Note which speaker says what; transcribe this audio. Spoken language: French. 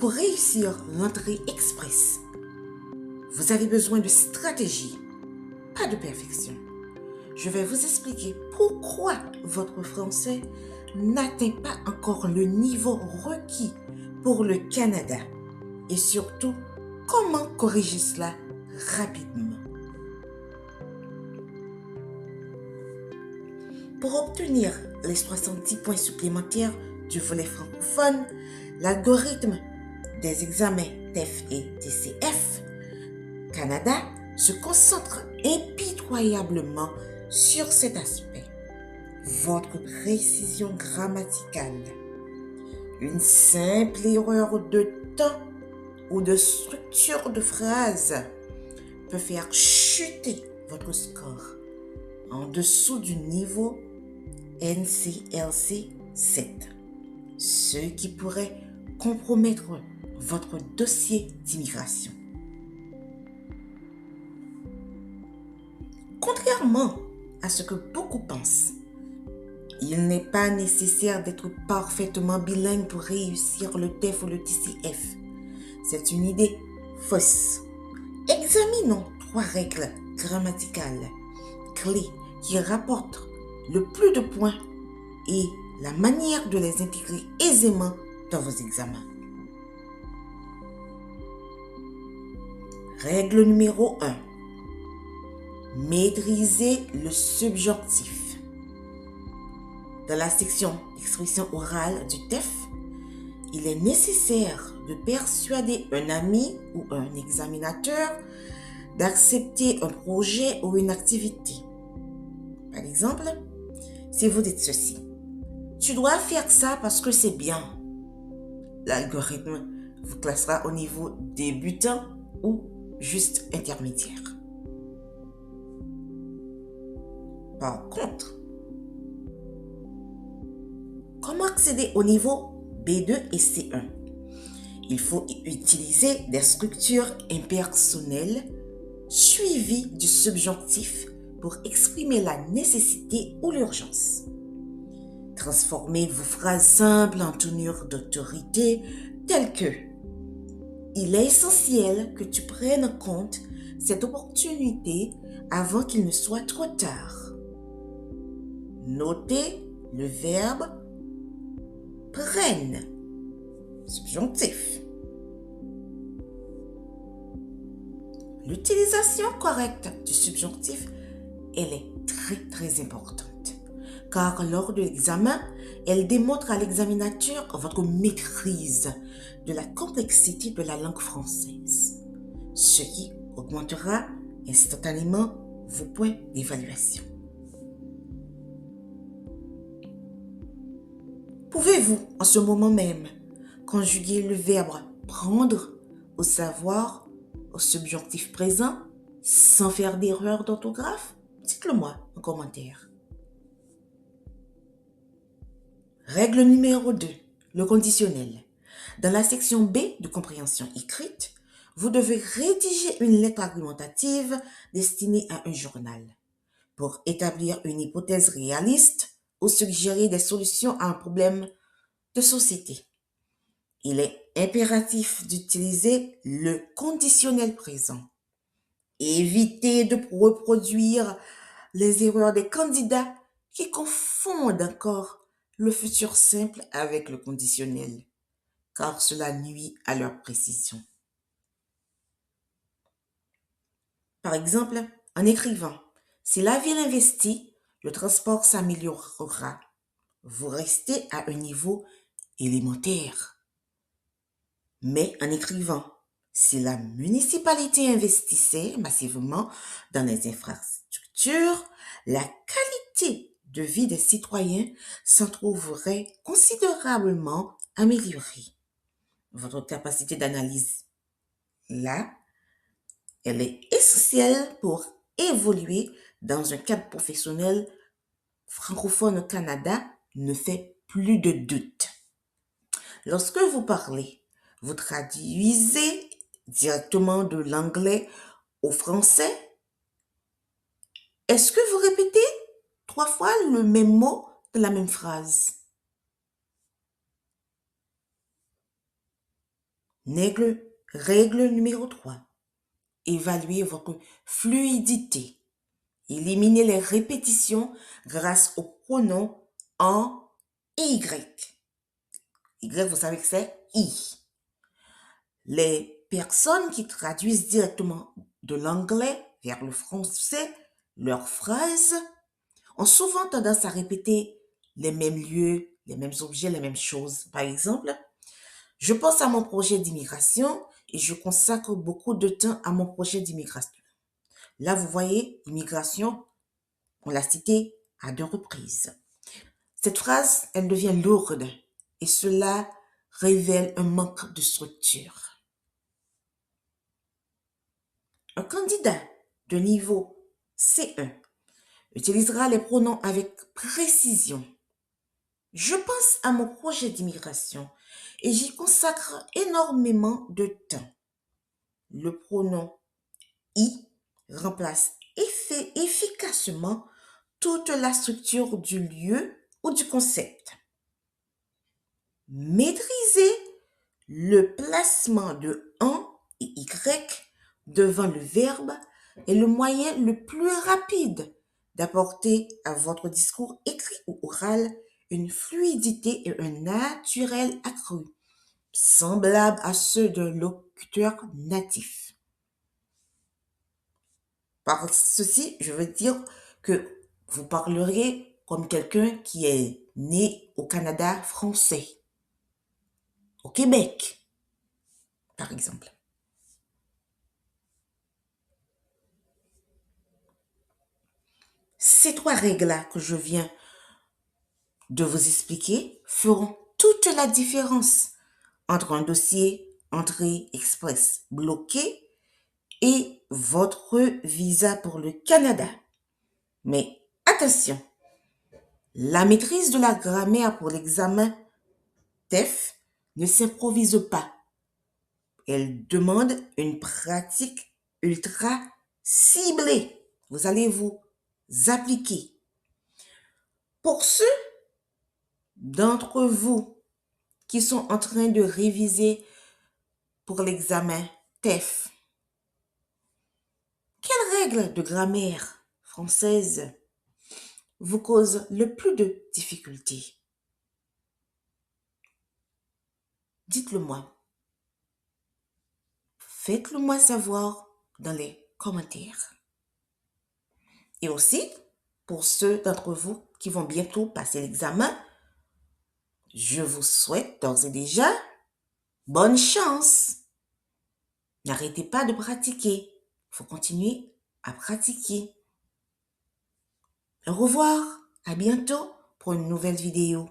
Speaker 1: Pour réussir l'entrée express, vous avez besoin de stratégie, pas de perfection. Je vais vous expliquer pourquoi votre français n'atteint pas encore le niveau requis pour le Canada et surtout comment corriger cela rapidement. Pour obtenir les 70 points supplémentaires du volet francophone, l'algorithme des examens TEF et TCF Canada se concentre impitoyablement sur cet aspect, votre précision grammaticale. Une simple erreur de temps ou de structure de phrase peut faire chuter votre score en dessous du niveau NCLC 7, ce qui pourrait compromettre votre dossier d'immigration. Contrairement à ce que beaucoup pensent, il n'est pas nécessaire d'être parfaitement bilingue pour réussir le TEF ou le TCF. C'est une idée fausse. Examinons 3 règles grammaticales clés qui rapportent le plus de points et la manière de les intégrer aisément dans vos examens. Règle numéro 1. Maîtrisez le subjonctif. Dans la section expression orale du TEF, il est nécessaire de persuader un ami ou un examinateur d'accepter un projet ou une activité. Par exemple, si vous dites ceci, « Tu dois faire ça parce que c'est bien », l'algorithme vous classera au niveau débutant ou juste intermédiaire. Par contre, comment accéder au niveau B2 et C1? Il faut utiliser des structures impersonnelles suivies du subjonctif pour exprimer la nécessité ou l'urgence. Transformez vos phrases simples en tournures d'autorité telles que « Il est essentiel que tu prennes en compte cette opportunité avant qu'il ne soit trop tard. » Notez le verbe prenne, subjonctif. L'utilisation correcte du subjonctif, elle est très importante, car lors de l'examen, elle démontre à l'examinateur votre maîtrise de la complexité de la langue française, ce qui augmentera instantanément vos points d'évaluation. Pouvez-vous, en ce moment même, conjuguer le verbe prendre au savoir au subjonctif présent sans faire d'erreur d'orthographe? Dites-le moi en commentaire. Règle numéro 2, le conditionnel. Dans la section B de compréhension écrite, vous devez rédiger une lettre argumentative destinée à un journal pour établir une hypothèse réaliste ou suggérer des solutions à un problème de société. Il est impératif d'utiliser le conditionnel présent. Évitez de reproduire les erreurs des candidats qui confondent encore le futur simple avec le conditionnel, car cela nuit à leur précision. Par exemple, en écrivant « Si la ville investit, le transport s'améliorera », vous restez à un niveau élémentaire. Mais en écrivant « Si la municipalité investissait massivement dans les infrastructures, la qualité de vie des citoyens s'en trouverait considérablement améliorée. » Votre capacité d'analyse, là, elle est essentielle pour évoluer dans un cadre professionnel francophone au Canada, ne fait plus de doute. Lorsque vous parlez, vous traduisez directement de l'anglais au français. Est-ce que vous répétez 3 fois le même mot de la même phrase? Règle numéro 3. Évaluez votre fluidité. Éliminez les répétitions grâce au pronom en et Y. Y, vous savez que c'est I. Les personnes qui traduisent directement de l'anglais vers le français leurs phrases ont souvent tendance à répéter les mêmes lieux, les mêmes objets, les mêmes choses. Par exemple, je pense à mon projet d'immigration et je consacre beaucoup de temps à mon projet d'immigration. Là, vous voyez, immigration, on l'a cité à 2 reprises. Cette phrase, elle devient lourde et cela révèle un manque de structure. Un candidat de niveau C1 utilisera les pronoms avec précision. Je pense à mon projet d'immigration et j'y consacre énormément de temps. Le pronom I remplace efficacement toute la structure du lieu ou du concept. Maîtriser le placement de en et y devant le verbe est le moyen le plus rapide d'apporter à votre discours écrit ou oral une fluidité et un naturel accru, semblable à ceux d'un locuteur natif. Par ceci, je veux dire que vous parlerez comme quelqu'un qui est né au Canada français, au Québec, par exemple. Ces 3 règles-là que je viens de vous expliquer feront toute la différence entre un dossier entrée express bloqué et votre visa pour le Canada. Mais attention, la maîtrise de la grammaire pour l'examen TEF ne s'improvise pas. Elle demande une pratique ultra ciblée. Vous allez vous appliquer. Pour ceux d'entre vous qui sont en train de réviser pour l'examen TEF, quelle règle de grammaire française vous cause le plus de difficultés? Dites-le moi. Faites-le moi savoir dans les commentaires. Et aussi, pour ceux d'entre vous qui vont bientôt passer l'examen, je vous souhaite d'ores et déjà bonne chance. N'arrêtez pas de pratiquer. Il faut continuer à pratiquer. Au revoir, à bientôt pour une nouvelle vidéo.